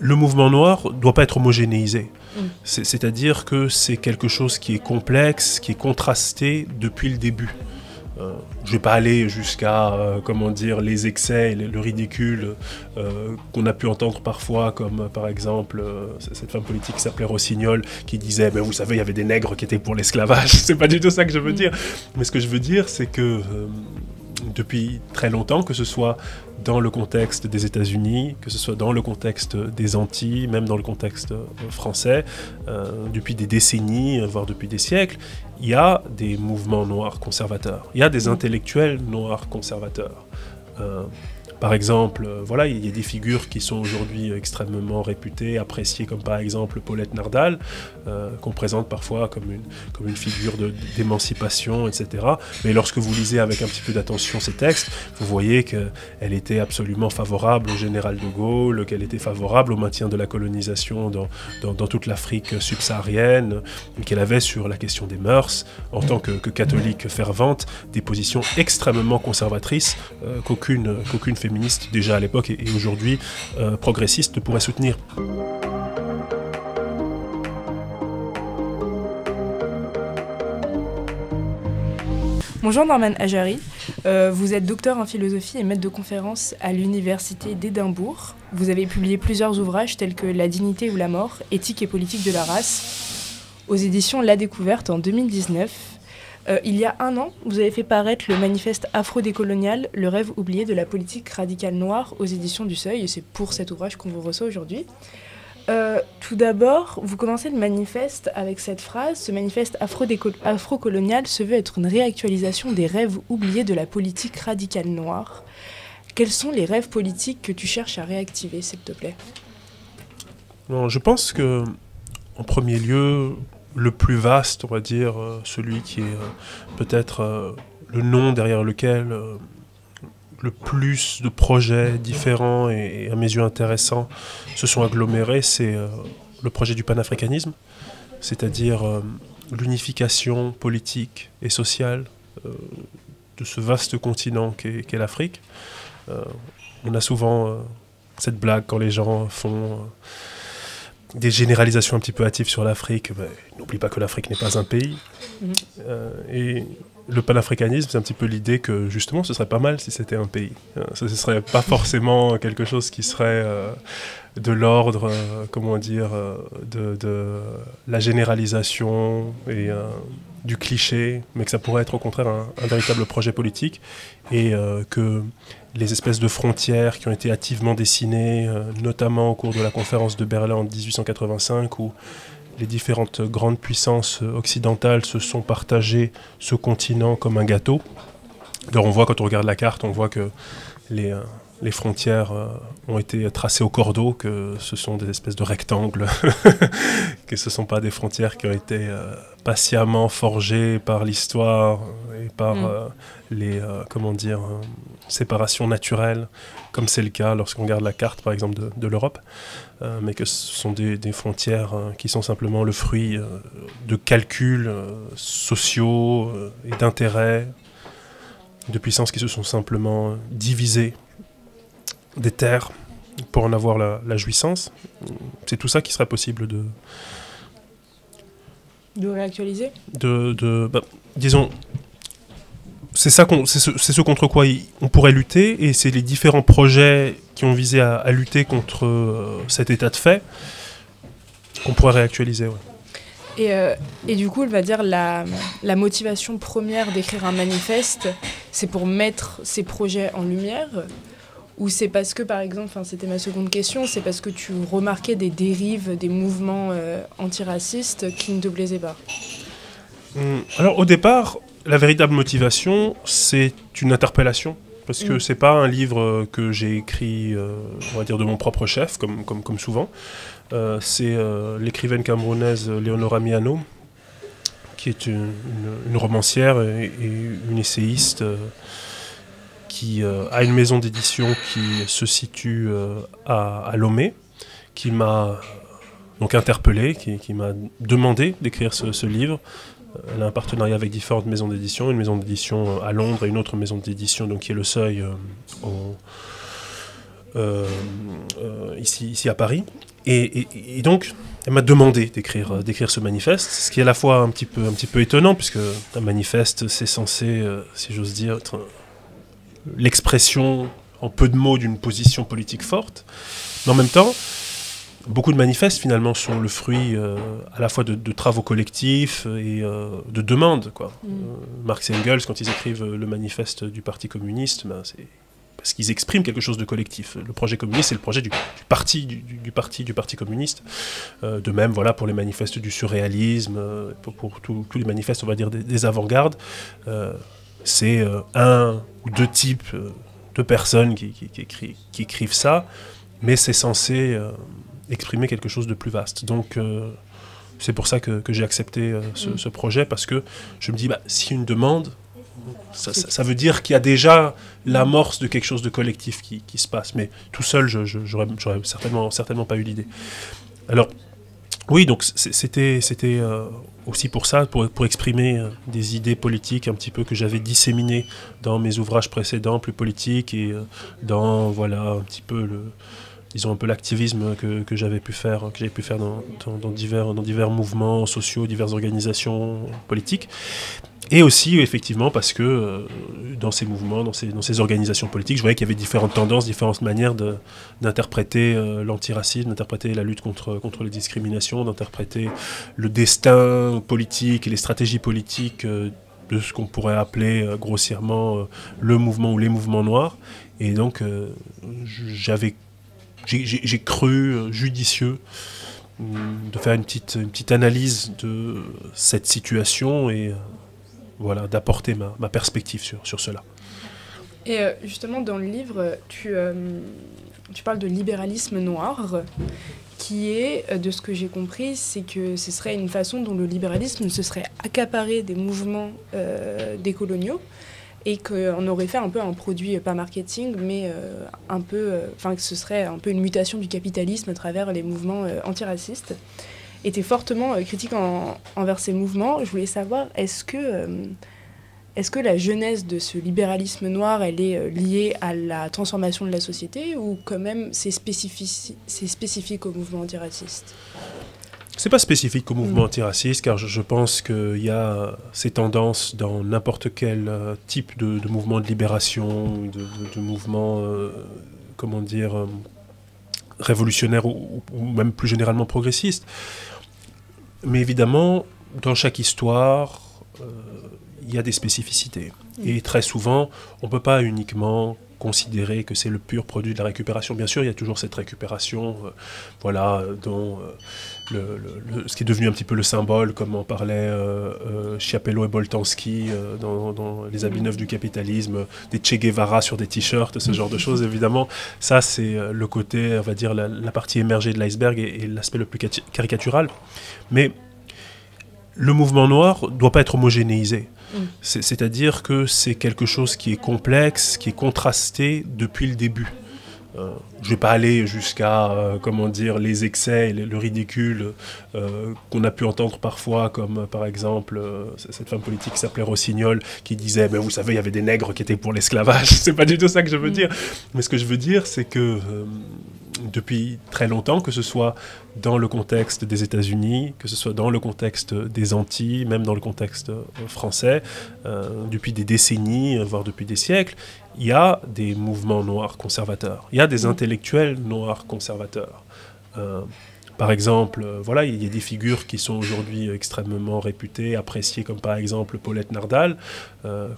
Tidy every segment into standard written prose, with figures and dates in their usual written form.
le mouvement noir ne doit pas être homogénéisé. C'est-à-dire que c'est quelque chose qui est complexe, qui est contrasté depuis le début. Je ne vais pas aller jusqu'à, comment dire, les excès, le ridicule qu'on a pu entendre parfois, comme par exemple cette femme politique qui s'appelait Rossignol, qui disait « mais vous savez, il y avait des nègres qui étaient pour l'esclavage ». C'est pas du tout ça que je veux dire. Mais ce que je veux dire, c'est que depuis très longtemps, que ce soit dans le contexte des États-Unis, que ce soit dans le contexte des Antilles, même dans le contexte français, depuis des décennies, voire depuis des siècles, il y a des mouvements noirs conservateurs, il y a des intellectuels noirs conservateurs. Par exemple, voilà, il y a des figures qui sont aujourd'hui extrêmement réputées, appréciées, comme par exemple Paulette Nardal, qu'on présente parfois comme une figure d'émancipation, etc. Mais lorsque vous lisez avec un petit peu d'attention ces textes, vous voyez qu'elle était absolument favorable au général de Gaulle, qu'elle était favorable au maintien de la colonisation dans toute l'Afrique subsaharienne, qu'elle avait sur la question des mœurs, en tant que catholique fervente, des positions extrêmement conservatrices qu'aucune féministe déjà à l'époque et aujourd'hui progressiste ne pourrait soutenir. Bonjour Norman Ajari, vous êtes docteur en philosophie et maître de conférences à l'université d'Édimbourg. Vous avez publié plusieurs ouvrages tels que La dignité ou la mort, éthique et politique de la race, aux éditions La Découverte en 2019. Il y a un an, vous avez fait paraître le manifeste afro-décolonial, le rêve oublié de la politique radicale noire aux éditions du Seuil, et c'est pour cet ouvrage qu'on vous reçoit aujourd'hui. Tout d'abord, vous commencez le manifeste avec cette phrase: ce manifeste afro-colonial se veut être une réactualisation des rêves oubliés de la politique radicale noire. Quels sont les rêves politiques que tu cherches à réactiver, s'il te plaît? Non, je pense que, en premier lieu, le plus vaste, on va dire, celui qui est peut-être le nom derrière lequel le plus de projets différents et à mes yeux intéressants se sont agglomérés, c'est le projet du panafricanisme, c'est-à-dire l'unification politique et sociale de ce vaste continent qu'est l'Afrique. On a souvent cette blague quand les gens font des généralisations un petit peu hâtives sur l'Afrique. N'oublie pas que l'Afrique n'est pas un pays. Et le panafricanisme, c'est un petit peu l'idée que justement ce serait pas mal si c'était un pays. Ce ne serait pas forcément quelque chose qui serait de l'ordre, comment dire, de la généralisation et du cliché, mais que ça pourrait être au contraire un véritable projet politique, et que les espèces de frontières qui ont été hâtivement dessinées, notamment au cours de la conférence de Berlin en 1885, où les différentes grandes puissances occidentales se sont partagées ce continent comme un gâteau. Alors on voit, quand on regarde la carte, on voit que les frontières ont été tracées au cordeau, que ce sont des espèces de rectangles, que ce ne sont pas des frontières qui ont été patiemment forgées par l'histoire et par les séparations naturelles, comme c'est le cas lorsqu'on regarde la carte, par exemple, de l'Europe, mais que ce sont des frontières qui sont simplement le fruit de calculs sociaux et d'intérêts, de puissances qui se sont simplement divisées des terres pour en avoir la jouissance. C'est tout ça qui serait possible de réactualiser. Disons, c'est ce contre quoi on pourrait lutter, et c'est les différents projets qui ont visé à lutter contre cet état de fait qu'on pourrait réactualiser. Ouais. Et du coup, on va dire la motivation première d'écrire un manifeste, c'est pour mettre ces projets en lumière, ou c'est parce que, par exemple, c'était ma seconde question, c'est parce que tu remarquais des dérives, des mouvements antiracistes qui ne te plaisaient pas? Alors, au départ, la véritable motivation, c'est une interpellation. Parce que c'est pas un livre que j'ai écrit, on va dire, de mon propre chef, comme souvent. C'est l'écrivaine camerounaise Léonora Miano, qui est une romancière et une essayiste qui a une maison d'édition qui se situe à Lomé, qui m'a donc interpellé, qui m'a demandé d'écrire ce livre. Elle a un partenariat avec différentes maisons d'édition, une maison d'édition à Londres et une autre maison d'édition qui est le Seuil ici à Paris. Et donc, elle m'a demandé d'écrire ce manifeste, ce qui est à la fois un petit peu étonnant, puisque un manifeste, c'est censé, si j'ose dire, être l'expression en peu de mots d'une position politique forte. Mais en même temps, beaucoup de manifestes, finalement, sont le fruit à la fois de travaux collectifs et de demandes, quoi. Marx et Engels, quand ils écrivent le manifeste du Parti communiste, ben, c'est parce qu'ils expriment quelque chose de collectif. Le projet communiste, c'est le projet du parti communiste. De même, voilà, pour les manifestes du surréalisme, pour tous les manifestes, on va dire, des avant-gardes, c'est un ou deux types de personnes qui écrivent ça, mais c'est censé exprimer quelque chose de plus vaste. Donc, c'est pour ça que j'ai accepté ce projet, parce que je me dis, bah, si une demande, ça veut dire qu'il y a déjà l'amorce de quelque chose de collectif qui se passe. Mais tout seul, j'aurais certainement pas eu l'idée. Alors, oui, donc c'était aussi pour ça, pour exprimer des idées politiques un petit peu que j'avais disséminées dans mes ouvrages précédents, plus politiques, et dans, voilà, un petit peu disons un peu l'activisme que j'avais pu faire dans divers mouvements sociaux, diverses organisations politiques. Et aussi, effectivement, parce que dans ces mouvements, dans ces organisations politiques, je voyais qu'il y avait différentes tendances, différentes manières d'interpréter l'antiracisme, d'interpréter la lutte contre les discriminations, d'interpréter le destin politique et les stratégies politiques de ce qu'on pourrait appeler grossièrement le mouvement ou les mouvements noirs. Et donc, j'ai cru judicieux de faire une petite analyse de cette situation et voilà, d'apporter ma perspective sur cela. Et justement, dans le livre, tu parles de libéralisme noir, qui est, de ce que j'ai compris, c'est que ce serait une façon dont le libéralisme se serait accaparé des mouvements décoloniaux, et qu'on aurait fait un peu un produit, pas marketing, mais que ce serait un peu une mutation du capitalisme à travers les mouvements antiracistes. Et tu es fortement critique envers ces mouvements. Je voulais savoir, est-ce que la genèse de ce libéralisme noir, elle est liée à la transformation de la société, ou quand même c'est spécifique au mouvement antiraciste ? C'est pas spécifique au mouvement antiraciste, car je pense qu'il y a ces tendances dans n'importe quel type de mouvement de libération, de mouvement, révolutionnaire ou même plus généralement progressiste. Mais évidemment, dans chaque histoire, il y a des spécificités. Et très souvent, on ne peut pas uniquement considérer que c'est le pur produit de la récupération. Bien sûr, il y a toujours cette récupération, dont ce qui est devenu un petit peu le symbole, comme en parlaient Chiapello et Boltanski dans Les habits neufs du capitalisme, des Che Guevara sur des t-shirts, ce genre de choses. Évidemment, ça, c'est le côté, on va dire, la partie émergée de l'iceberg et l'aspect le plus caricatural. Mais le mouvement noir ne doit pas être homogénéisé. C'est-à-dire que c'est quelque chose qui est complexe, qui est contrasté depuis le début. Je ne vais pas aller jusqu'à les excès et le ridicule qu'on a pu entendre parfois, comme par exemple cette femme politique qui s'appelait Rossignol, qui disait vous savez, il y avait des nègres qui étaient pour l'esclavage. C'est pas du tout ça que je veux dire. Mais ce que je veux dire, c'est que depuis très longtemps, que ce soit dans le contexte des États-Unis, que ce soit dans le contexte des Antilles, même dans le contexte français, depuis des décennies, voire depuis des siècles, il y a des mouvements noirs conservateurs, il y a des intellectuels noirs conservateurs. Par exemple, il y a des figures qui sont aujourd'hui extrêmement réputées, appréciées, comme par exemple Paulette Nardal,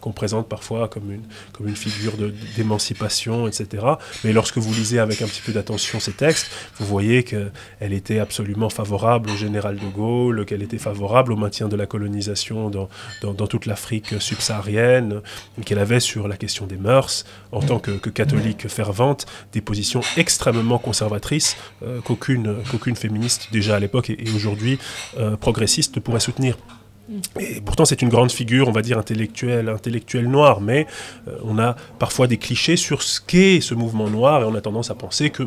qu'on présente parfois comme une figure d'émancipation, etc. Mais lorsque vous lisez avec un petit peu d'attention ces textes, vous voyez qu'elle était absolument favorable au général de Gaulle, qu'elle était favorable au maintien de la colonisation dans toute l'Afrique subsaharienne, qu'elle avait sur la question des mœurs, en tant que catholique fervente, des positions extrêmement conservatrices qu'aucune féministe déjà à l'époque et aujourd'hui progressiste pourrait soutenir. Et pourtant, c'est une grande figure, on va dire, intellectuelle noire, mais on a parfois des clichés sur ce qu'est ce mouvement noir, et on a tendance à penser que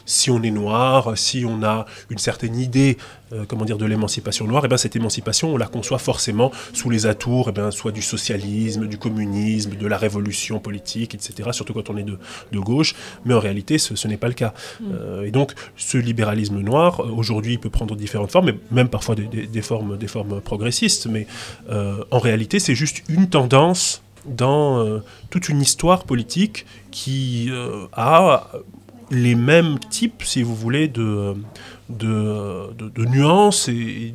si on est noir, si on a une certaine idée de l'émancipation noire, et cette émancipation, on la conçoit forcément sous les atours soit du socialisme, du communisme, de la révolution politique, etc., surtout quand on est de gauche, mais en réalité, ce n'est pas le cas. Et donc, ce libéralisme noir, aujourd'hui, il peut prendre différentes formes, et même parfois des formes progressistes, mais en réalité, c'est juste une tendance dans toute une histoire politique qui a les mêmes types, si vous voulez, de nuances et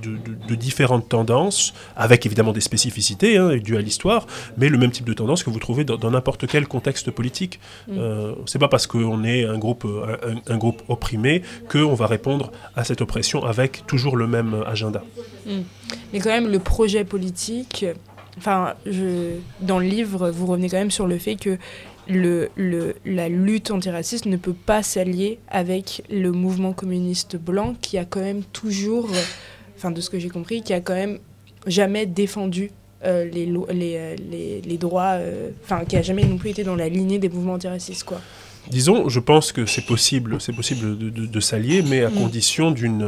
de différentes tendances, avec évidemment des spécificités dues à l'histoire, mais le même type de tendance que vous trouvez dans n'importe quel contexte politique. C'est pas parce qu'on est un groupe opprimé qu'on va répondre à cette oppression avec toujours le même agenda. Mais quand même, le projet politique, dans le livre, vous revenez quand même sur le fait que la lutte antiraciste ne peut pas s'allier avec le mouvement communiste blanc qui a quand même toujours, de ce que j'ai compris, qui a quand même jamais défendu les droits, qui a jamais non plus été dans la lignée des mouvements antiracistes, quoi. Disons, je pense que c'est possible de s'allier, mais à condition d'une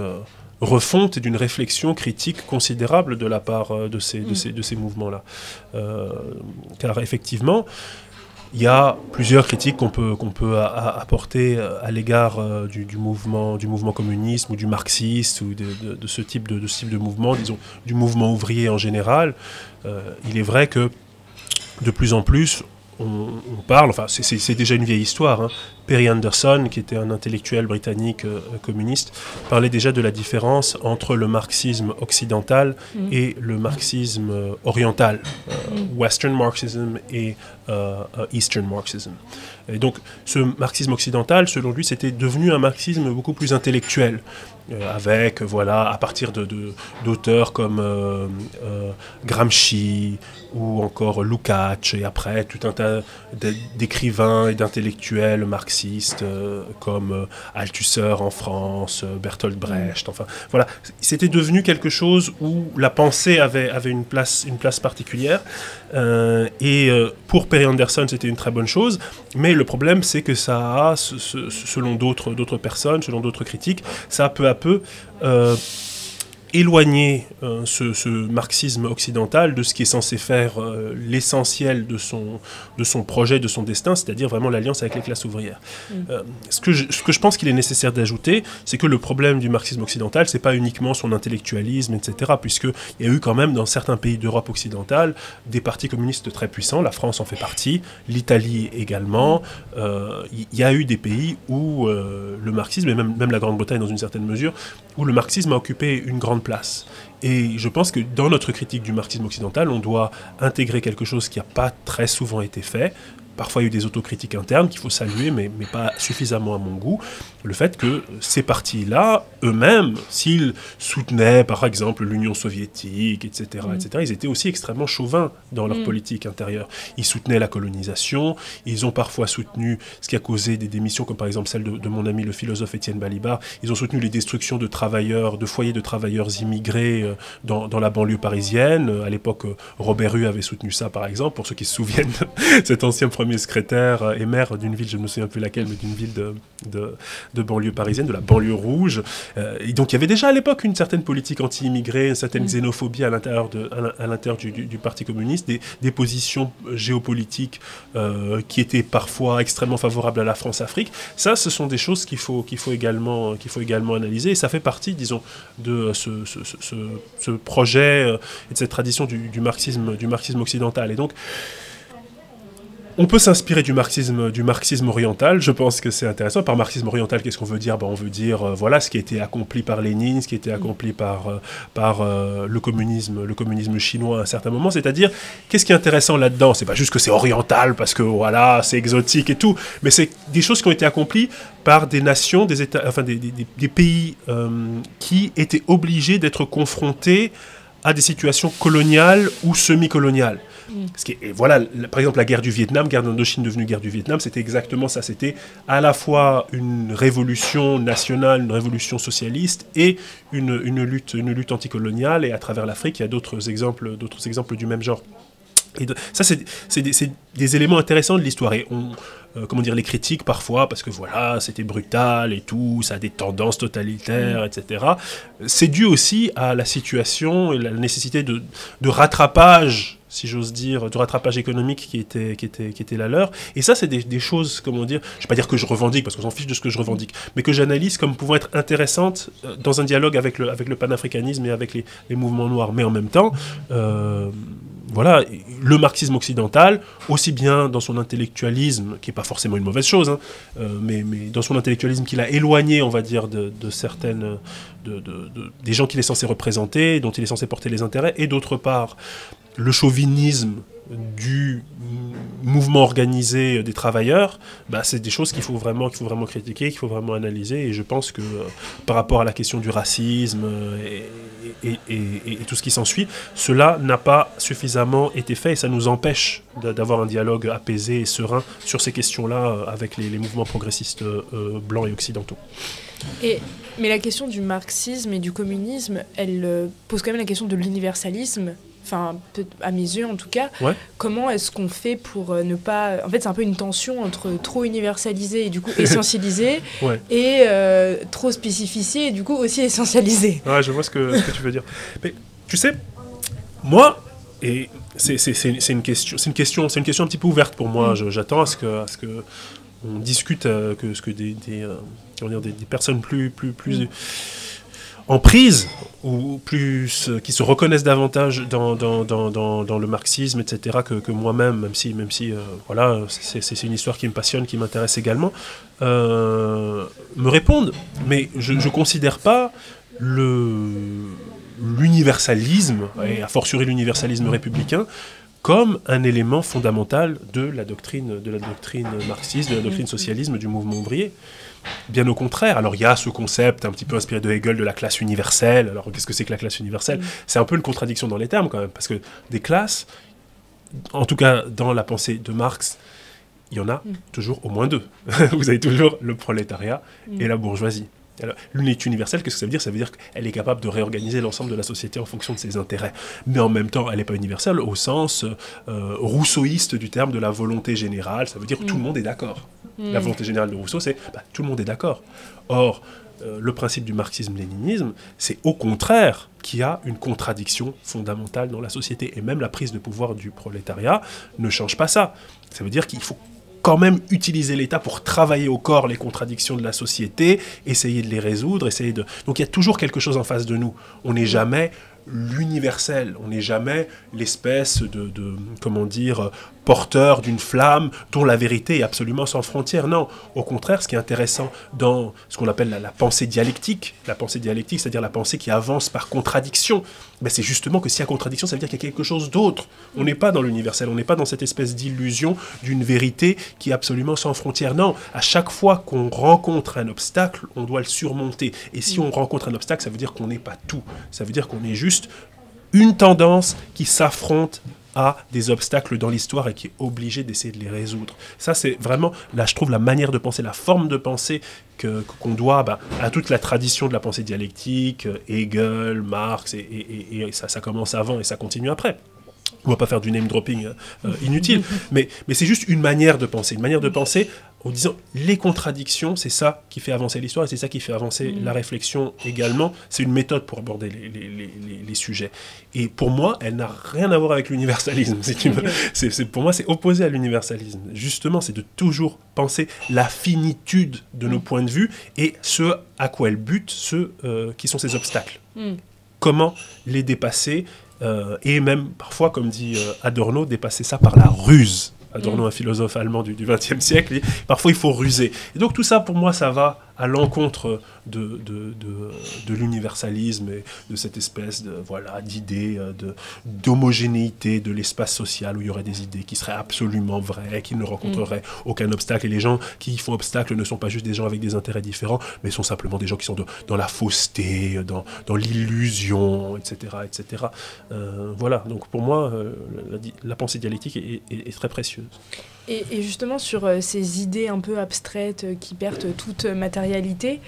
refonte et d'une réflexion critique considérable de la part de ces mouvements-là. Car effectivement, il y a plusieurs critiques qu'on peut apporter à l'égard du mouvement communiste ou du marxiste ou de ce type de mouvement, disons, du mouvement ouvrier en général. Il est vrai que de plus en plus, on parle, c'est déjà une vieille histoire, Perry Anderson, qui était un intellectuel britannique communiste, parlait déjà de la différence entre le marxisme occidental et le marxisme oriental, Western Marxism et Eastern Marxism. Et donc, ce marxisme occidental, selon lui, c'était devenu un marxisme beaucoup plus intellectuel, avec, à partir d'auteurs comme Gramsci ou encore Lukács, et après tout un tas d'écrivains et d'intellectuels marxistes comme Althusser en France, Bertolt Brecht, c'était devenu quelque chose où la pensée avait une place particulière, et pour Perry Anderson, c'était une très bonne chose, mais le problème, c'est que ça a, selon d'autres personnes, selon d'autres critiques, ça a peu à peu éloigner ce marxisme occidental de ce qui est censé faire l'essentiel de son projet, de son destin, c'est-à-dire vraiment l'alliance avec les classes ouvrières. Ce que je pense qu'il est nécessaire d'ajouter, c'est que le problème du marxisme occidental, c'est pas uniquement son intellectualisme, etc., puisqu'il y a eu quand même dans certains pays d'Europe occidentale des partis communistes très puissants, la France en fait partie, l'Italie également, il y a eu des pays où le marxisme, et même la Grande-Bretagne dans une certaine mesure, où le marxisme a occupé une grande place. Et je pense que dans notre critique du marxisme occidental, on doit intégrer quelque chose qui n'a pas très souvent été fait. Parfois, il y a eu des autocritiques internes qu'il faut saluer, mais pas suffisamment à mon goût. Le fait que ces partis-là, eux-mêmes, s'ils soutenaient, par exemple, l'Union soviétique, etc., ils étaient aussi extrêmement chauvins dans leur politique intérieure. Ils soutenaient la colonisation, ils ont parfois soutenu ce qui a causé des démissions, comme par exemple celle de mon ami le philosophe Étienne Balibar. Ils ont soutenu les destructions de foyers de travailleurs immigrés dans la banlieue parisienne. À l'époque, Robert Hue avait soutenu ça, par exemple, pour ceux qui se souviennent de cet ancien premier secrétaire et maire d'une ville, je ne me souviens plus laquelle, mais d'une ville de banlieue parisienne, de la banlieue rouge. Et donc il y avait déjà à l'époque une certaine politique anti-immigrée, une certaine xénophobie à l'intérieur du Parti communiste, des positions géopolitiques qui étaient parfois extrêmement favorables à la France-Afrique. Ça, ce sont des choses qu'il faut également analyser, et ça fait partie, disons, de ce projet et de cette tradition du marxisme occidental. Et donc, on peut s'inspirer du marxisme oriental, je pense que c'est intéressant. Par marxisme oriental, qu'est-ce qu'on veut dire ? On veut dire voilà ce qui a été accompli par Lénine, ce qui a été accompli par le communisme chinois à un certain moment. C'est-à-dire, qu'est-ce qui est intéressant là-dedans ? C'est pas juste que c'est oriental parce que voilà, c'est exotique et tout, mais c'est des choses qui ont été accomplies par des nations, des États, des pays qui étaient obligés d'être confrontés à des situations coloniales ou semi-coloniales. Et voilà, par exemple, la guerre du Vietnam, guerre d'Indochine devenue guerre du Vietnam, c'était exactement ça. C'était à la fois une révolution nationale, une révolution socialiste et une lutte anticoloniale. Et à travers l'Afrique, il y a d'autres exemples du même genre. Et ça, c'est des éléments intéressants de l'histoire. Et comment dire, les critiques parfois, parce que voilà, c'était brutal et tout, ça a des tendances totalitaires, etc. C'est dû aussi à la situation et la nécessité de rattrapage, si j'ose dire, de rattrapage économique qui était la leur. Et ça, c'est des choses, comment dire, je ne vais pas dire que je revendique, parce qu'on s'en fiche de ce que je revendique, mais que j'analyse comme pouvant être intéressantes dans un dialogue avec le panafricanisme et avec les mouvements noirs. Mais en même temps, voilà, le marxisme occidental, aussi bien dans son intellectualisme, qui n'est pas forcément une mauvaise chose, hein, mais dans son intellectualisme qu'il a éloigné, on va dire, de certaines, des gens qu'il est censé représenter, dont il est censé porter les intérêts, et d'autre part, le chauvinisme du mouvement organisé des travailleurs, bah, c'est des choses qu'il faut vraiment critiquer, qu'il faut vraiment analyser. Et je pense que par rapport à la question du racisme et tout ce qui s'ensuit, cela n'a pas suffisamment été fait et ça nous empêche d'avoir un dialogue apaisé et serein sur ces questions-là avec les mouvements progressistes blancs et occidentaux. Mais la question du marxisme et du communisme, elle pose quand même la question de l'universalisme. Enfin, à mes yeux en tout cas, comment est-ce qu'on fait pour ne pas... En fait, c'est un peu une tension entre trop universaliser et du coup essentialiser, et trop spécificier et du coup aussi essentialiser. Ouais, je vois ce que tu veux dire. Mais tu sais, moi, et c'est une question un petit peu ouverte pour moi. J'attends à ce que on discute que des personnes plus en prise, ou plus qui se reconnaissent davantage dans le marxisme, etc., que moi-même, même si voilà, c'est une histoire qui me passionne, qui m'intéresse également, me répondent. Mais je ne considère pas l'universalisme, et a fortiori l'universalisme républicain, comme un élément fondamental de la doctrine marxiste, de la doctrine socialisme du mouvement ouvrier. Bien au contraire. Alors il y a ce concept un petit peu inspiré de Hegel de la classe universelle. Alors qu'est-ce que c'est que la classe universelle ? C'est un peu une contradiction dans les termes quand même, parce que des classes, en tout cas dans la pensée de Marx, il y en a toujours au moins deux. Vous avez toujours le prolétariat et la bourgeoisie. Alors, l'unité universelle, qu'est-ce que ça veut dire ? Ça veut dire qu'elle est capable de réorganiser l'ensemble de la société en fonction de ses intérêts. Mais en même temps, elle n'est pas universelle au sens rousseauiste du terme de la volonté générale. Ça veut dire que tout le monde est d'accord. La volonté générale de Rousseau, c'est tout le monde est d'accord. Or, le principe du marxisme-léninisme, c'est au contraire qu'il y a une contradiction fondamentale dans la société. Et même la prise de pouvoir du prolétariat ne change pas ça. Ça veut dire qu'il faut quand même utiliser l'État pour travailler au corps les contradictions de la société, essayer de les résoudre, Donc il y a toujours quelque chose en face de nous. On n'est jamais l'universel, on n'est jamais l'espèce de comment dire, porteur d'une flamme dont la vérité est absolument sans frontières. Non, au contraire, ce qui est intéressant dans ce qu'on appelle la pensée dialectique, c'est-à-dire la pensée qui avance par contradiction, ben c'est justement que s'il y a contradiction, ça veut dire qu'il y a quelque chose d'autre. On n'est pas dans l'universel, on n'est pas dans cette espèce d'illusion d'une vérité qui est absolument sans frontières. Non, à chaque fois qu'on rencontre un obstacle, on doit le surmonter. Et si on rencontre un obstacle, ça veut dire qu'on n'est pas tout. Ça veut dire qu'on est juste une tendance qui s'affronte à des obstacles dans l'histoire et qui est obligé d'essayer de les résoudre. Ça, c'est vraiment, là, je trouve, la manière de penser, la forme de pensée qu'on doit à toute la tradition de la pensée dialectique, Hegel, Marx, et ça commence avant et ça continue après. On ne va pas faire du name dropping inutile, mais c'est juste une manière de penser en disant les contradictions, c'est ça qui fait avancer l'histoire et c'est ça qui fait avancer la réflexion également. C'est une méthode pour aborder les sujets. Et pour moi, elle n'a rien à voir avec l'universalisme. Pour moi, c'est opposé à l'universalisme. Justement, c'est de toujours penser la finitude de nos points de vue et ce à quoi elle bute, ceux qui sont ces obstacles. Comment les dépasser et même parfois, comme dit Adorno, dépasser ça par la ruse. Adorno, un philosophe allemand du XXe siècle, parfois il faut ruser. Et donc tout ça, pour moi, ça va à l'encontre de l'universalisme et de cette espèce d'idée d'homogénéité de l'espace social où il y aurait des idées qui seraient absolument vraies, qui ne rencontreraient aucun obstacle. Et les gens qui font obstacle ne sont pas juste des gens avec des intérêts différents, mais sont simplement des gens qui sont dans la fausseté, dans l'illusion, etc. etc. Voilà, donc pour moi, la pensée dialectique est très précieuse. Et justement, sur ces idées un peu abstraites qui perdent toute matérialité,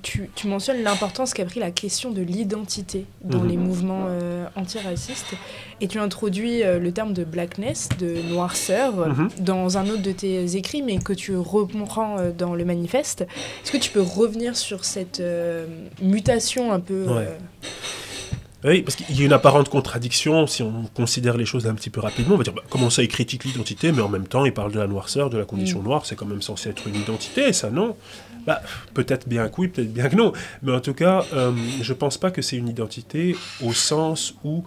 tu mentionnes l'importance qu'a pris la question de l'identité dans les mouvements antiracistes. Et tu introduis le terme de blackness, de noirceur, dans un autre de tes écrits, mais que tu reprends dans le manifeste. Est-ce que tu peux revenir sur cette mutation un peu... Oui, parce qu'il y a une apparente contradiction, si on considère les choses un petit peu rapidement, on va dire, comment ça, il critique l'identité, mais en même temps, il parle de la noirceur, de la condition noire, c'est quand même censé être une identité, ça, non ? Peut-être bien que oui, peut-être bien que non, mais en tout cas, je ne pense pas que c'est une identité au sens où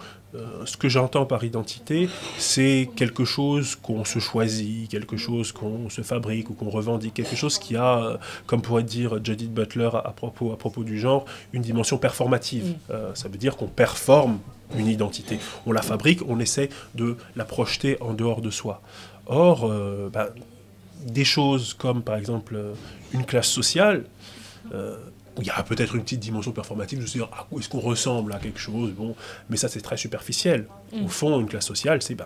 ce que j'entends par identité, c'est quelque chose qu'on se choisit, quelque chose qu'on se fabrique ou qu'on revendique, quelque chose qui a, comme pourrait dire Judith Butler à propos du genre, une dimension performative. Ça veut dire qu'on performe une identité. On la fabrique, on essaie de la projeter en dehors de soi. Or, des choses comme, par exemple, une classe sociale, il y a peut-être une petite dimension performative, de se dire, est-ce qu'on ressemble à quelque chose, bon, mais ça c'est très superficiel. Au fond, une classe sociale, c'est,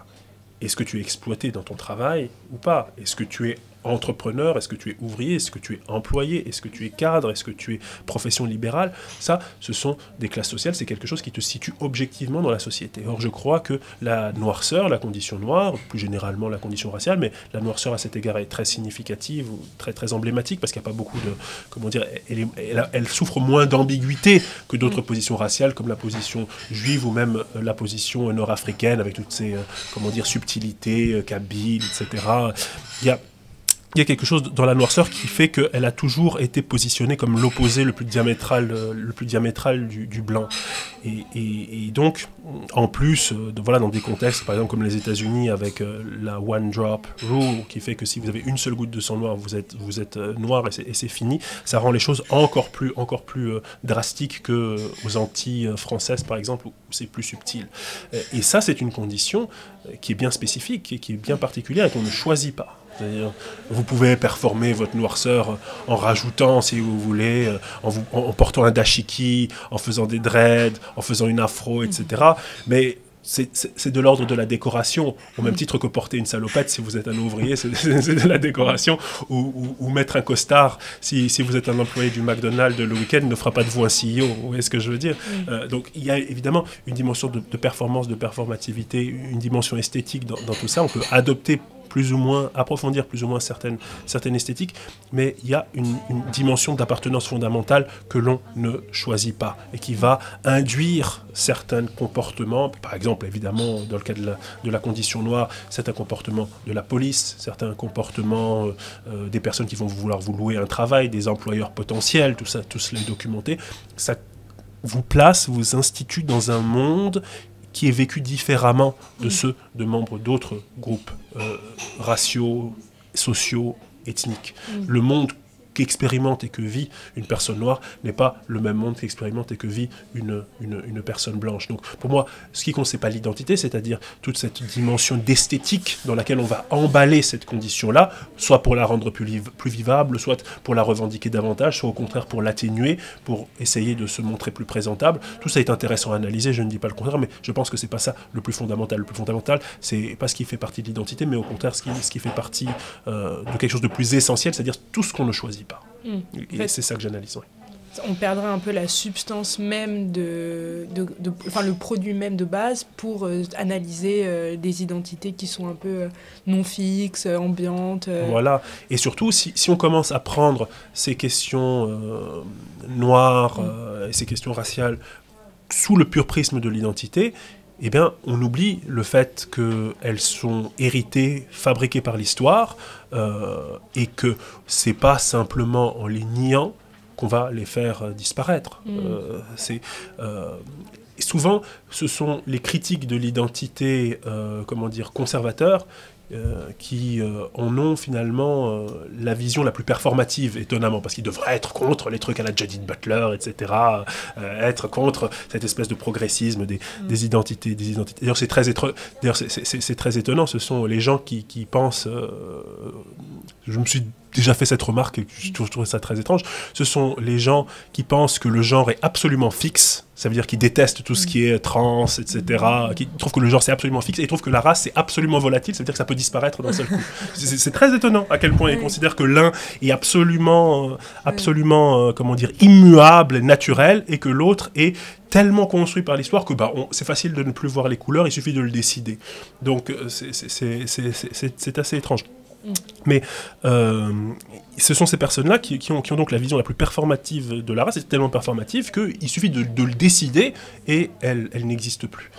est-ce que tu es exploité dans ton travail ou pas ? Est-ce que tu es entrepreneur ? Est-ce que tu es ouvrier ? Est-ce que tu es employé ? Est-ce que tu es cadre ? Est-ce que tu es profession libérale ? Ça, ce sont des classes sociales, c'est quelque chose qui te situe objectivement dans la société. Or, je crois que la noirceur, la condition noire, plus généralement la condition raciale, mais la noirceur à cet égard est très significative, ou très, très emblématique, parce qu'il n'y a pas beaucoup de... Comment dire, elle souffre moins d'ambiguïté que d'autres positions raciales, comme la position juive ou même la position nord-africaine, avec toutes ces, subtilités, kabyles, etc. Il y a quelque chose dans la noirceur qui fait qu'elle a toujours été positionnée comme l'opposé le plus diamétral du blanc. Et donc, en plus, dans des contextes, par exemple comme les États-Unis, avec la one drop rule, qui fait que si vous avez une seule goutte de sang noir, vous êtes noir et c'est fini, ça rend les choses encore plus drastiques qu'aux Antilles françaises, par exemple, où c'est plus subtil. Et ça, c'est une condition qui est bien spécifique, et qui est bien particulière et qu'on ne choisit pas. C'est-à-dire, vous pouvez performer votre noirceur en rajoutant, si vous voulez, en portant un dashiki, en faisant des dreads, en faisant une afro, etc. Mais c'est de l'ordre de la décoration, au même titre que porter une salopette si vous êtes un ouvrier, c'est de la décoration, ou mettre un costard si vous êtes un employé du McDonald's le week-end ne fera pas de vous un CEO, vous voyez ce que je veux dire. Donc il y a évidemment une dimension de performance, de performativité, une dimension esthétique dans tout ça. On peut adopter plus ou moins, approfondir plus ou moins certaines esthétiques, mais il y a une dimension d'appartenance fondamentale que l'on ne choisit pas et qui va induire certains comportements, par exemple évidemment dans le cas de la condition noire, certains comportements de la police, certains comportements des personnes qui vont vouloir vous louer un travail, des employeurs potentiels, tout ça, tout cela est documenté, ça vous place, vous institue dans un monde qui est vécu différemment de ceux de membres d'autres groupes raciaux, sociaux, ethniques. Le monde qu'expérimente et que vit une personne noire n'est pas le même monde qu'expérimente et que vit une personne blanche. Donc pour moi, ce qui compte, c'est pas l'identité, c'est-à-dire toute cette dimension d'esthétique dans laquelle on va emballer cette condition-là, soit pour la rendre plus vivable, soit pour la revendiquer davantage, soit au contraire pour l'atténuer, pour essayer de se montrer plus présentable. Tout ça est intéressant à analyser, je ne dis pas le contraire, mais je pense que c'est pas ça le plus fondamental. Le plus fondamental, c'est pas ce qui fait partie de l'identité, mais au contraire ce qui fait partie de quelque chose de plus essentiel, c'est-à-dire tout ce qu'on ne choisit pas. Et en fait, c'est ça que j'analyse. On perdrait un peu la substance même le produit même de base pour analyser des identités qui sont un peu non fixes, ambiantes. Voilà. Et surtout, si on commence à prendre ces questions noires et ces questions raciales sous le pur prisme de l'identité, eh bien, on oublie le fait qu'elles sont héritées, fabriquées par l'histoire, et que c'est pas simplement en les niant qu'on va les faire disparaître. Souvent, ce sont les critiques de l'identité, conservateurs, qui en ont finalement la vision la plus performative, étonnamment, parce qu'ils devraient être contre les trucs à la Judith Butler, etc., être contre cette espèce de progressisme des identités. D'ailleurs, c'est très étonnant, ce sont les gens qui pensent... je me suis déjà fait cette remarque et je trouve ça très étrange. Ce sont les gens qui pensent que le genre est absolument fixe, ça veut dire qu'ils détestent tout ce qui est trans, etc., qui trouvent que le genre c'est absolument fixe et ils trouvent que la race c'est absolument volatile, ça veut dire que ça peut disparaître d'un seul coup. C'est très étonnant à quel point ils considèrent que l'un est absolument comment dire, immuable, naturel, et que l'autre est tellement construit par l'histoire que c'est facile de ne plus voir les couleurs, il suffit de le décider. Donc c'est assez étrange. Mais ce sont ces personnes-là qui ont donc la vision la plus performative de la race. C'est tellement performative qu'il suffit de le décider et elle n'existe plus.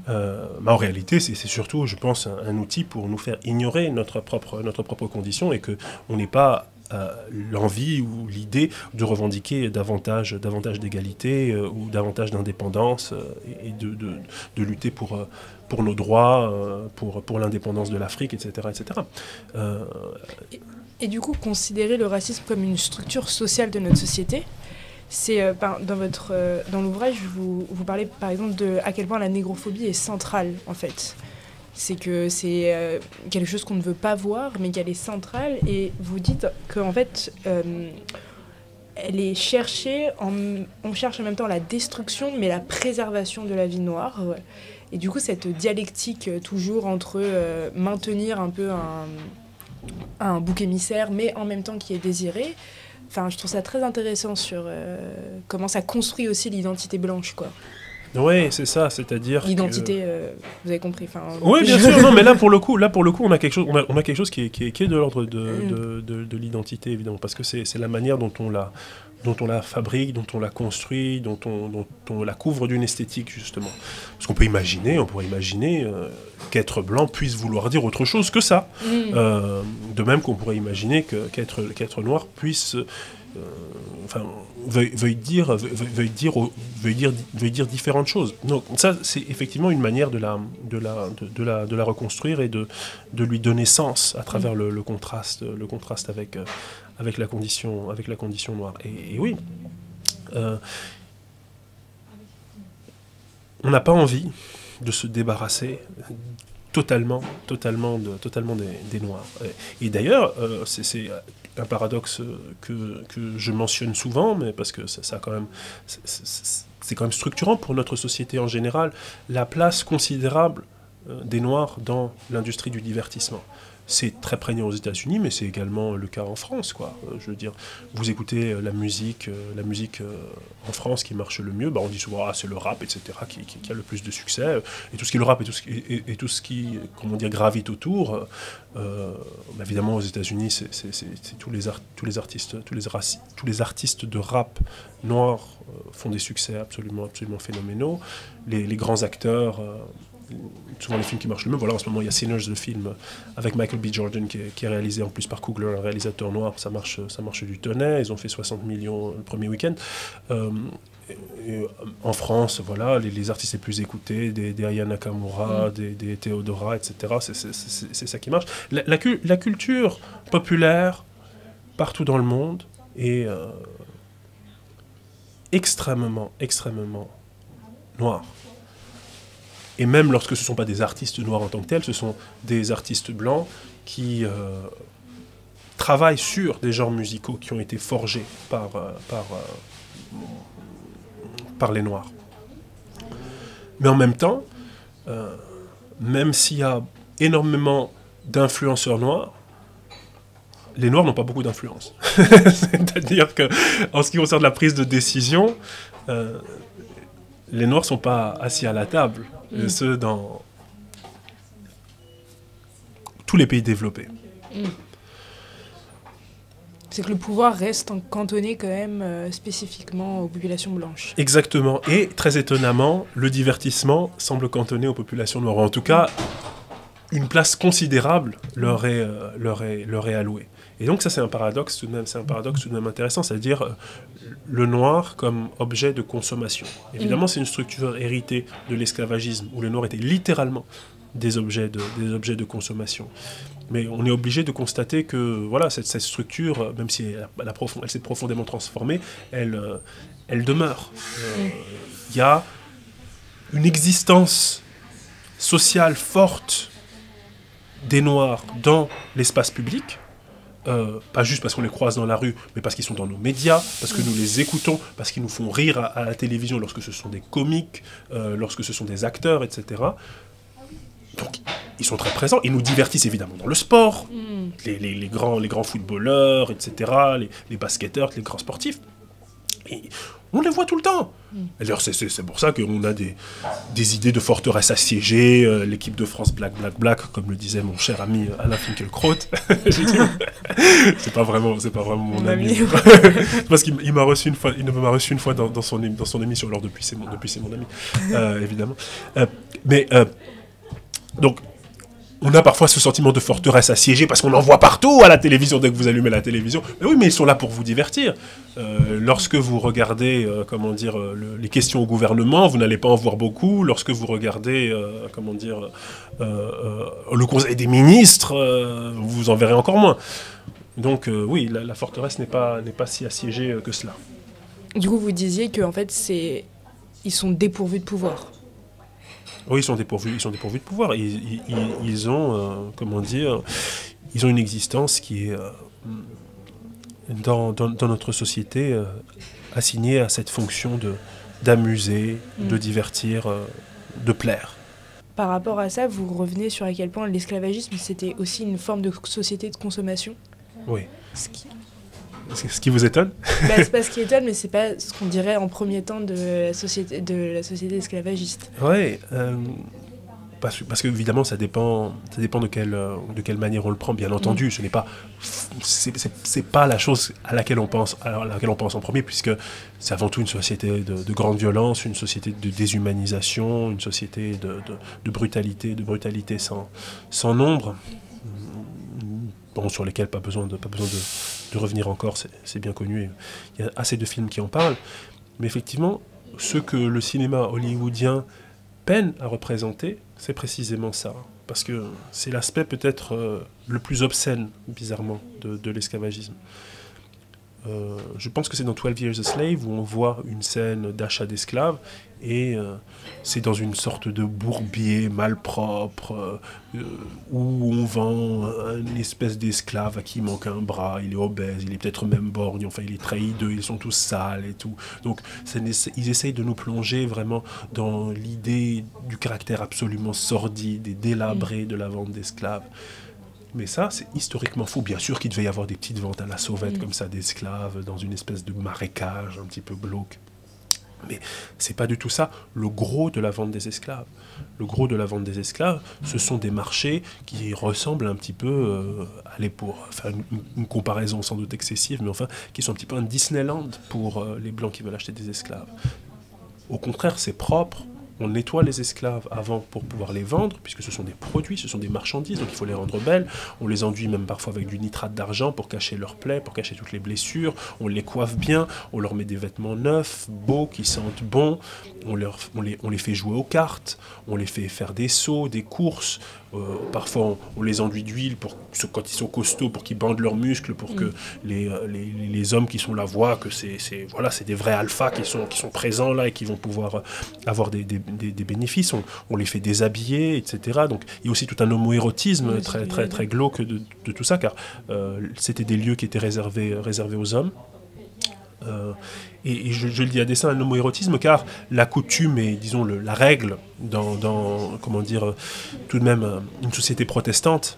Mais en réalité, c'est surtout, je pense, un outil pour nous faire ignorer notre propre condition et qu'on n'ait pas l'envie ou l'idée de revendiquer davantage d'égalité ou davantage d'indépendance et de lutter pour nos droits, pour l'indépendance de l'Afrique, etc. etc. Et du coup, considérer le racisme comme une structure sociale de notre société, c'est dans l'ouvrage, vous parlez par exemple de à quel point la négrophobie est centrale en fait. C'est que c'est quelque chose qu'on ne veut pas voir, mais qu'elle est centrale. Et vous dites qu'en fait, elle est cherchée, on cherche en même temps la destruction, mais la préservation de la vie noire. Et du coup, cette dialectique toujours entre maintenir un peu un bouc émissaire, mais en même temps qui est désiré. Enfin, je trouve ça très intéressant sur comment ça construit aussi l'identité blanche, quoi. Oui, c'est ça, c'est-à-dire l'identité, vous avez compris. Oui, bien sûr. Non, mais là pour le coup, on a quelque chose qui est de l'ordre de l'identité, évidemment, parce que c'est la manière dont on la fabrique, dont on la construit, dont on la couvre d'une esthétique, justement. Parce qu'on pourrait imaginer qu'être blanc puisse vouloir dire autre chose que ça. De même qu'on pourrait imaginer qu'être noir puisse... veuille dire différentes choses. Donc ça, c'est effectivement une manière de la reconstruire et de lui donner sens à travers le contraste avec la condition noire. Et oui, on n'a pas envie de se débarrasser totalement des Noirs. Et d'ailleurs, c'est un paradoxe que je mentionne souvent, mais parce que ça quand même, c'est quand même structurant pour notre société en général, la place considérable des Noirs dans l'industrie du divertissement. C'est très prégnant aux États-Unis, mais c'est également le cas en France, quoi. Je veux dire, vous écoutez la musique en France qui marche le mieux, on dit souvent c'est le rap, etc., qui a le plus de succès, et tout ce qui est le rap et tout ce qui comment dire, gravite autour. Évidemment, aux États-Unis, c'est tous les artistes de rap noirs font des succès absolument phénoménaux. Les grands acteurs. Souvent les films qui marchent le mieux. Voilà, en ce moment il y a Sinners, le film avec Michael B. Jordan qui est réalisé en plus par Coogler, un réalisateur noir. Ça marche du tonnet. Ils ont fait 60 millions le premier week-end. En France, voilà, les artistes les plus écoutés, des Aya Nakamura, des Theodora, etc. C'est ça qui marche. La culture populaire partout dans le monde est extrêmement noire. Et même lorsque ce ne sont pas des artistes noirs en tant que tels, ce sont des artistes blancs qui travaillent sur des genres musicaux qui ont été forgés par les Noirs. Mais en même temps, même s'il y a énormément d'influenceurs noirs, les Noirs n'ont pas beaucoup d'influence. C'est-à-dire qu'en ce qui concerne la prise de décision, les Noirs ne sont pas assis à la table. Et ce, dans tous les pays développés. C'est que le pouvoir reste cantonné quand même spécifiquement aux populations blanches. Exactement. Et très étonnamment, le divertissement semble cantonné aux populations noires. En tout cas, une place considérable leur est allouée. Et donc ça, c'est un paradoxe tout de même intéressant, c'est-à-dire le noir comme objet de consommation. Évidemment, c'est une structure héritée de l'esclavagisme, où le noir était littéralement des objets de consommation. Mais on est obligé de constater que voilà, cette structure, même si elle s'est profondément transformée, elle demeure. Il y a une existence sociale forte des Noirs dans l'espace public, pas juste parce qu'on les croise dans la rue, mais parce qu'ils sont dans nos médias, parce que nous les écoutons, parce qu'ils nous font rire à la télévision lorsque ce sont des comiques, lorsque ce sont des acteurs, etc. Donc, ils sont très présents. Ils nous divertissent évidemment dans le sport, les grands footballeurs, etc., les basketteurs, les grands sportifs. Et on les voit tout le temps. D'ailleurs, c'est pour ça qu'on a des idées de forteresse assiégée, l'équipe de France Black, comme le disait mon cher ami Alain Finkielkraut. c'est pas vraiment mon ami. Parce qu'il m'a reçu une fois dans son émission. Alors depuis c'est mon ami, évidemment. Donc, on a parfois ce sentiment de forteresse assiégée parce qu'on en voit partout à la télévision dès que vous allumez la télévision. Mais oui, mais ils sont là pour vous divertir. Lorsque vous regardez, les questions au gouvernement, vous n'allez pas en voir beaucoup. Lorsque vous regardez, le Conseil des ministres, vous en verrez encore moins. Donc oui, la forteresse n'est pas si assiégée que cela. Du coup, vous disiez qu'en fait, ils sont dépourvus de pouvoir. Oui, ils sont dépourvus de pouvoir. Ils ont, ils ont une existence qui est dans notre société assignée à cette fonction d'amuser, de divertir, de plaire. Par rapport à ça, vous revenez sur à quel point l'esclavagisme, c'était aussi une forme de société de consommation. Oui. Ce qui vous étonne? C'est pas ce qui étonne, mais c'est pas ce qu'on dirait en premier temps de la société esclavagiste. Oui, parce que évidemment ça dépend de quelle manière on le prend. Bien entendu, ce n'est pas, c'est pas la chose à laquelle on pense en premier, puisque c'est avant tout une société de grande violence, une société de déshumanisation, une société de brutalité sans nombre. Bon, sur lesquels pas besoin de revenir encore, c'est bien connu, il y a assez de films qui en parlent, mais effectivement, ce que le cinéma hollywoodien peine à représenter, c'est précisément ça, parce que c'est l'aspect peut-être le plus obscène, bizarrement, de l'esclavagisme. Je pense que c'est dans 12 Years a Slave où on voit une scène d'achat d'esclaves et c'est dans une sorte de bourbier malpropre où on vend une espèce d'esclave à qui il manque un bras, il est obèse, il est peut-être même borgne, enfin il est très hideux, ils sont tous sales et tout. Donc ils essayent de nous plonger vraiment dans l'idée du caractère absolument sordide et délabré de la vente d'esclaves. Mais ça, c'est historiquement faux. Bien sûr qu'il devait y avoir des petites ventes à la sauvette comme ça d'esclaves dans une espèce de marécage un petit peu glauque. Mais c'est pas du tout ça le gros de la vente des esclaves. Le gros de la vente des esclaves, ce sont des marchés qui ressemblent un petit peu, allez, pour faire une comparaison sans doute excessive, mais enfin, qui sont un petit peu un Disneyland pour les Blancs qui veulent acheter des esclaves. Au contraire, c'est propre. On nettoie les esclaves avant pour pouvoir les vendre, puisque ce sont des produits, ce sont des marchandises, donc il faut les rendre belles. On les enduit même parfois avec du nitrate d'argent pour cacher leurs plaies, pour cacher toutes les blessures. On les coiffe bien, on leur met des vêtements neufs, beaux, qui sentent bon. On les fait jouer aux cartes, on les fait faire des sauts, des courses. Parfois, on les enduit d'huile quand ils sont costauds, pour qu'ils bandent leurs muscles, pour que les hommes qui sont là voient que c'est des vrais alphas qui sont présents là et qui vont pouvoir avoir des bénéfices. On les fait déshabiller, etc. Donc, il y a aussi tout un homoérotisme très glauque de tout ça, car c'était des lieux qui étaient réservés aux hommes. Et je le dis à dessein, un homoérotisme, car la coutume et, disons, la règle dans comment dire, tout de même une société protestante,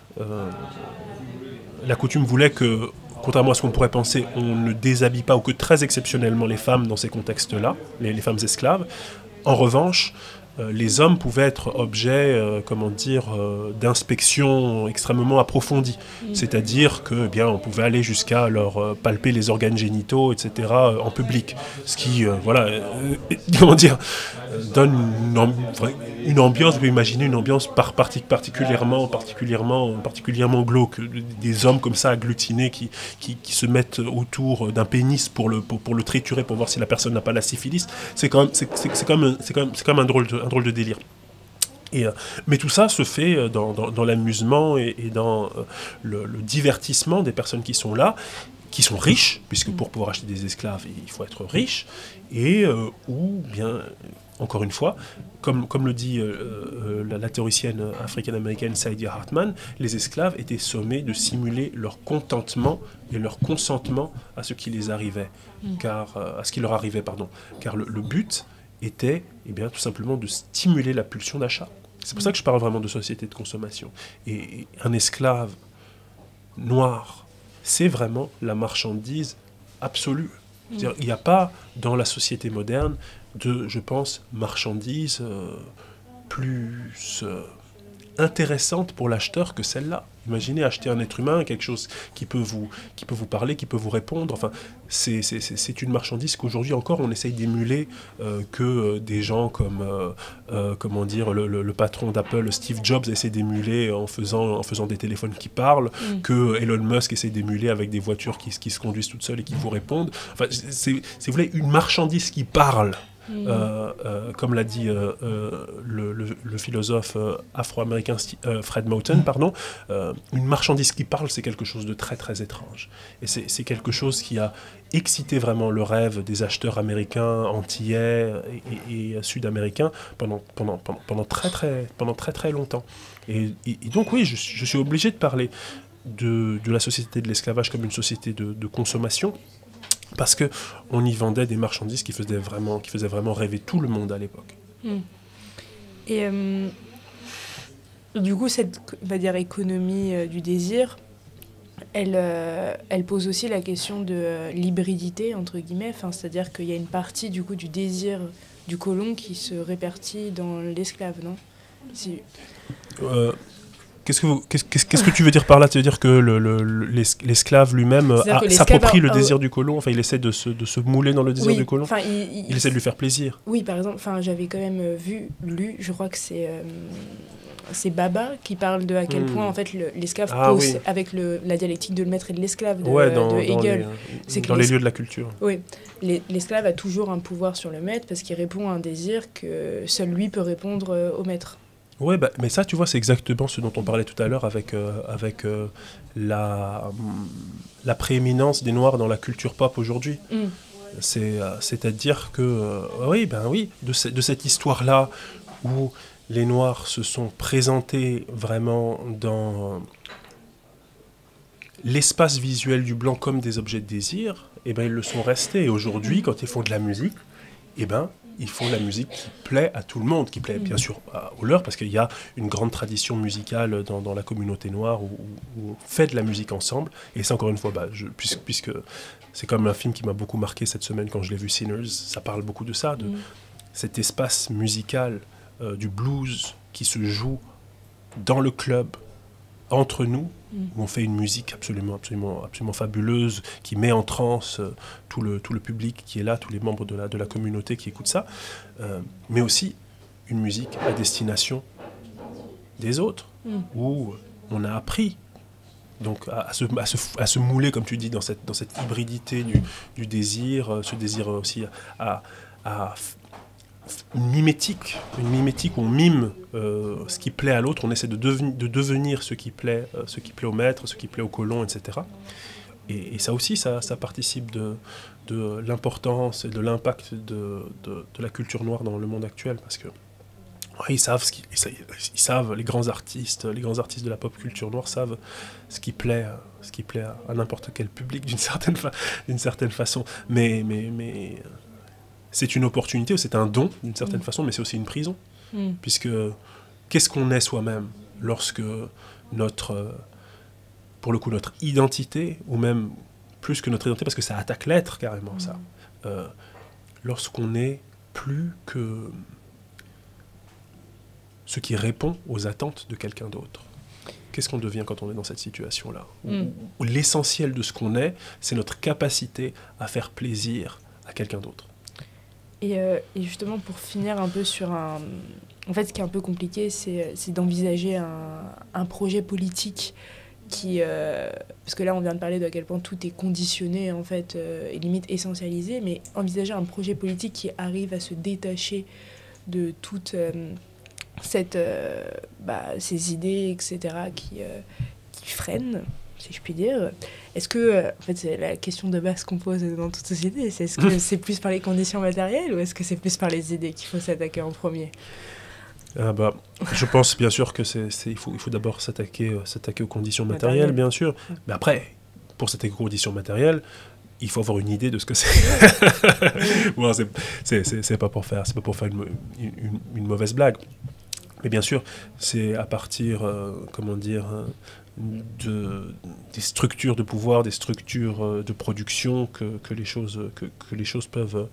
la coutume voulait que, contrairement à ce qu'on pourrait penser, on ne déshabille pas, ou que très exceptionnellement, les femmes dans ces contextes-là, les femmes esclaves. En revanche, les hommes pouvaient être objets, d'inspection extrêmement approfondie. C'est-à-dire que, eh bien, on pouvait aller jusqu'à leur palper les organes génitaux, etc., en public. Ce qui, donne une ambiance, vous pouvez imaginer une ambiance particulièrement glauque. Des hommes comme ça, agglutinés, qui se mettent autour d'un pénis pour le triturer, pour voir si la personne n'a pas la syphilis. C'est quand même un drôle de délire. Mais tout ça se fait dans l'amusement et dans le divertissement des personnes qui sont là, qui sont riches, puisque pour pouvoir acheter des esclaves, il faut être riche, et ou bien, encore une fois, comme le dit la théoricienne africaine-américaine Saidiya Hartman, les esclaves étaient sommés de simuler leur contentement et leur consentement à ce qui les arrivait, à ce qui leur arrivait, car le but était tout simplement de stimuler la pulsion d'achat. C'est pour ça que je parle vraiment de société de consommation. Et un esclave noir, c'est vraiment la marchandise absolue. C'est-à-dire, il n'y a pas dans la société moderne de, je pense, marchandise plus intéressante pour l'acheteur que celle-là. Imaginez acheter un être humain, quelque chose qui peut vous parler, qui peut vous répondre. Enfin, c'est une marchandise qu'aujourd'hui encore on essaye d'émuler, que des gens comme comment dire, le patron d'Apple, Steve Jobs, essaie d'émuler en faisant des téléphones qui parlent, que Elon Musk essaie d'émuler avec des voitures qui se conduisent toutes seules et qui vous répondent. Enfin, c'est vous voulez une marchandise qui parle. Comme l'a dit le philosophe afro-américain Fred Moten, une marchandise qui parle, c'est quelque chose de très très étrange. Et c'est quelque chose qui a excité vraiment le rêve des acheteurs américains, antillais et sud-américains pendant très très longtemps. Et donc oui, je suis obligé de parler de la société de l'esclavage comme une société de consommation, parce qu'on y vendait des marchandises qui faisaient vraiment rêver tout le monde à l'époque. Et du coup, cette, on va dire, économie du désir, elle pose aussi la question de l'hybridité, entre guillemets, c'est-à-dire qu'il y a une partie du coup du désir du colon qui se répartit dans l'esclave, non ? Qu'est-ce que tu veux dire par là ? Tu veux dire que l'esclave lui-même s'approprie le désir du colon, enfin il essaie de se mouler dans le désir du colon, il essaie de lui faire plaisir. Oui, par exemple, j'avais quand même lu, je crois que c'est Baba qui parle de à quel point en fait l'esclave pose avec la dialectique de le maître et de l'esclave de Hegel. Dans les lieux de la culture. Oui, l'esclave a toujours un pouvoir sur le maître parce qu'il répond à un désir que seul lui peut répondre au maître. Ouais, mais ça, tu vois, c'est exactement ce dont on parlait tout à l'heure avec la prééminence des Noirs dans la culture pop aujourd'hui. C'est-à-dire que, de cette histoire-là où les Noirs se sont présentés vraiment dans l'espace visuel du blanc comme des objets de désir, ils le sont restés. Et aujourd'hui, quand ils font de la musique, ils font la musique qui plaît à tout le monde, qui plaît bien sûr aux leurs, parce qu'il y a une grande tradition musicale dans la communauté noire où on fait de la musique ensemble. Et c'est encore une fois, puisque c'est comme un film qui m'a beaucoup marqué cette semaine quand je l'ai vu, Sinners, ça parle beaucoup de ça, de cet espace musical du blues qui se joue dans le club, entre nous, où on fait une musique absolument fabuleuse, qui met en transe tout le public qui est là, tous les membres de la communauté qui écoutent ça, mais aussi une musique à destination des autres, où on a appris donc à se mouler, comme tu dis, dans cette hybridité du désir, ce désir aussi à une mimétique où on mime ce qui plaît à l'autre, on essaie de devenir ce qui plaît au maître, ce qui plaît au colon, etc. Et ça aussi, ça participe de l'importance et de l'impact de la culture noire dans le monde actuel, parce que ils savent, les grands artistes de la pop culture noire savent ce qui plaît à n'importe quel public d'une certaine façon, mais c'est une opportunité, ou c'est un don d'une certaine façon, mais c'est aussi une prison. Puisque qu'est-ce qu'on est soi-même lorsque notre identité, ou même plus que notre identité, parce que ça attaque l'être carrément, ça, lorsqu'on n'est plus que ce qui répond aux attentes de quelqu'un d'autre. Qu'est-ce qu'on devient quand on est dans cette situation-là où l'essentiel de ce qu'on est, c'est notre capacité à faire plaisir à quelqu'un d'autre. Et justement, pour finir un peu sur un... En fait, ce qui est un peu compliqué, c'est d'envisager un projet politique qui... parce que là, on vient de parler de à quel point tout est conditionné, en fait, et limite essentialisé, mais envisager un projet politique qui arrive à se détacher de toute ces idées, etc., qui freinent, si je puis dire. Est-ce que, en fait, c'est la question de base qu'on pose dans toute société, est-ce que c'est plus par les conditions matérielles ou est-ce que c'est plus par les idées qu'il faut s'attaquer en premier? Je pense bien sûr que il faut d'abord s'attaquer aux conditions matérielles, bien sûr. Mais après, pour s'attaquer aux conditions matérielles, il faut avoir une idée de ce que c'est. Bon, c'est pas pour faire une mauvaise blague. Mais bien sûr, c'est à partir, des structures de pouvoir, des structures de production que les choses peuvent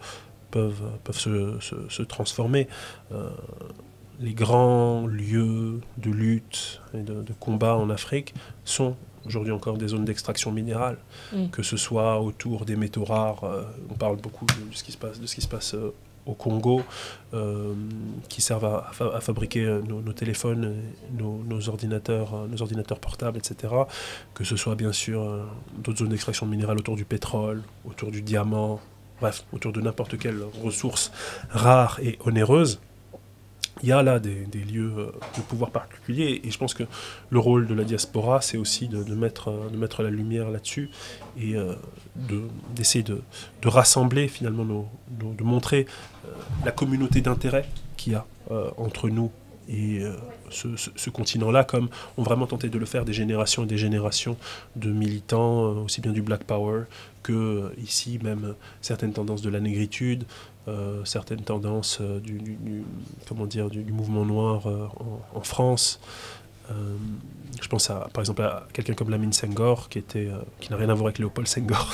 se transformer. Les grands lieux de lutte et de combat en Afrique sont aujourd'hui encore des zones d'extraction minérale, que ce soit autour des métaux rares. On parle beaucoup de ce qui se passe au Congo, qui servent à fabriquer nos téléphones, nos ordinateurs portables, etc. Que ce soit bien sûr d'autres zones d'extraction minérale autour du pétrole, autour du diamant, bref, autour de n'importe quelle ressource rare et onéreuse. Il y a là des lieux de pouvoir particuliers, et je pense que le rôle de la diaspora, c'est aussi de mettre la lumière là-dessus et d'essayer de rassembler finalement, de montrer la communauté d'intérêt qu'il y a entre nous et ce continent-là, comme ont vraiment tenté de le faire des générations et des générations de militants, aussi bien du Black Power que ici même certaines tendances de la négritude, certaines tendances du mouvement noir en France. Je pense par exemple à quelqu'un comme Lamine Senghor, qui n'a rien à voir avec Léopold Senghor,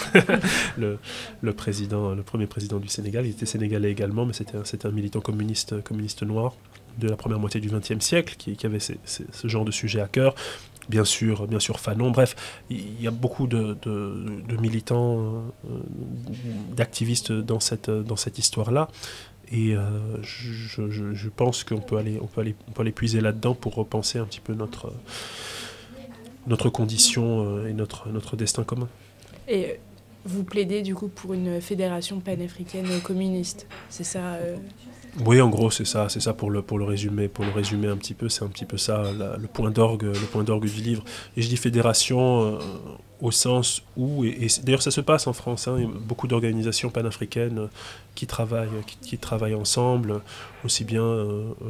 le premier président du Sénégal. Il était sénégalais également, mais c'était un militant communiste noir de la première moitié du XXe siècle, qui avait ce genre de sujet à cœur. Bien sûr Fanon. Bref, il y a beaucoup de militants, d'activistes dans cette histoire-là. Et je pense qu'on peut aller puiser là-dedans pour repenser un petit peu notre condition et notre destin commun. Et vous plaidez du coup pour une fédération panafricaine communiste, c'est ça Oui, en gros, c'est ça pour le résumer un petit peu, c'est un petit peu ça le point d'orgue du livre. Et je dis fédération au sens où, et d'ailleurs ça se passe en France, il y a beaucoup d'organisations panafricaines qui travaillent ensemble, aussi bien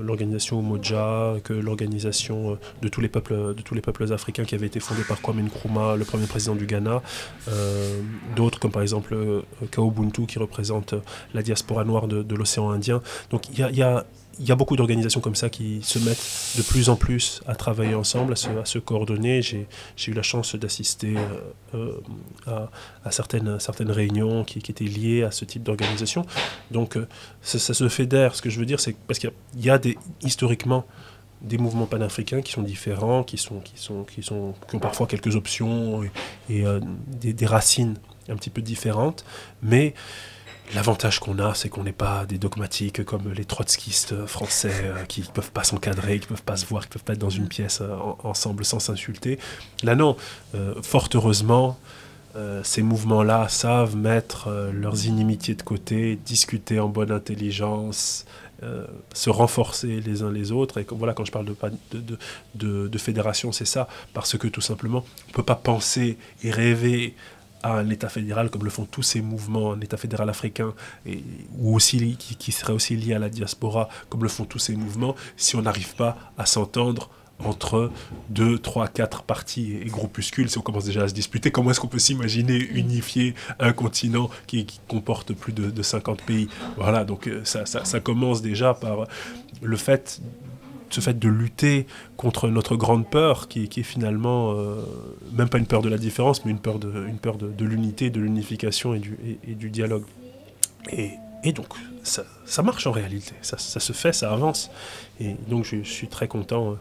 l'organisation Umoja que l'organisation de tous les peuples africains qui avaient été fondés par Kwame Nkrumah, le premier président du Ghana, d'autres comme par exemple Kaobuntu qui représente la diaspora noire de l'océan Indien. Donc il y a beaucoup d'organisations comme ça qui se mettent de plus en plus à travailler ensemble, à se coordonner. J'ai eu la chance d'assister à certaines réunions qui étaient liées à ce type d'organisation. Donc ça se fédère. Ce que je veux dire, c'est parce qu'il y a historiquement des mouvements panafricains qui sont différents, qui ont parfois quelques options et des racines un petit peu différentes, mais l'avantage qu'on a, c'est qu'on n'est pas des dogmatiques comme les trotskistes français qui ne peuvent pas s'encadrer, qui ne peuvent pas se voir, qui ne peuvent pas être dans une pièce ensemble sans s'insulter. Là non, fort heureusement, ces mouvements-là savent mettre leurs inimitiés de côté, discuter en bonne intelligence, se renforcer les uns les autres. Et voilà, quand je parle de fédération, c'est ça, parce que tout simplement, on ne peut pas penser et rêver à un État fédéral comme le font tous ces mouvements, un État fédéral africain, ou aussi qui serait aussi lié à la diaspora, comme le font tous ces mouvements, si on n'arrive pas à s'entendre entre 2, 3, 4 partis et groupuscules. Si on commence déjà à se disputer, comment est-ce qu'on peut s'imaginer unifier un continent qui comporte plus de 50 pays? Voilà, donc ça commence déjà par ce fait de lutter contre notre grande peur, qui est finalement même pas une peur de la différence, mais une peur de l'unité, de l'unification et du dialogue. Et donc, ça marche en réalité, ça se fait, ça avance. Et donc, je suis très content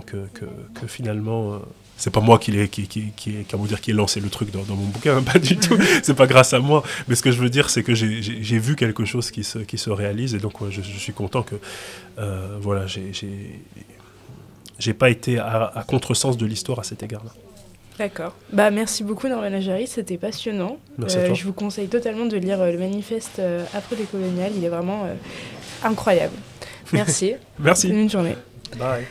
que finalement, c'est pas moi qui ai lancé le truc dans mon bouquin, pas du tout, c'est pas grâce à moi. Mais ce que je veux dire, c'est que j'ai vu quelque chose qui se réalise, et donc je suis content que, voilà, j'ai pas été à contresens de l'histoire à cet égard-là. D'accord. Merci beaucoup Norman Ajari, c'était passionnant. Merci à toi. Je vous conseille totalement de lire le manifeste afro-décolonial, il est vraiment incroyable. Merci. Merci. Une journée. Bye.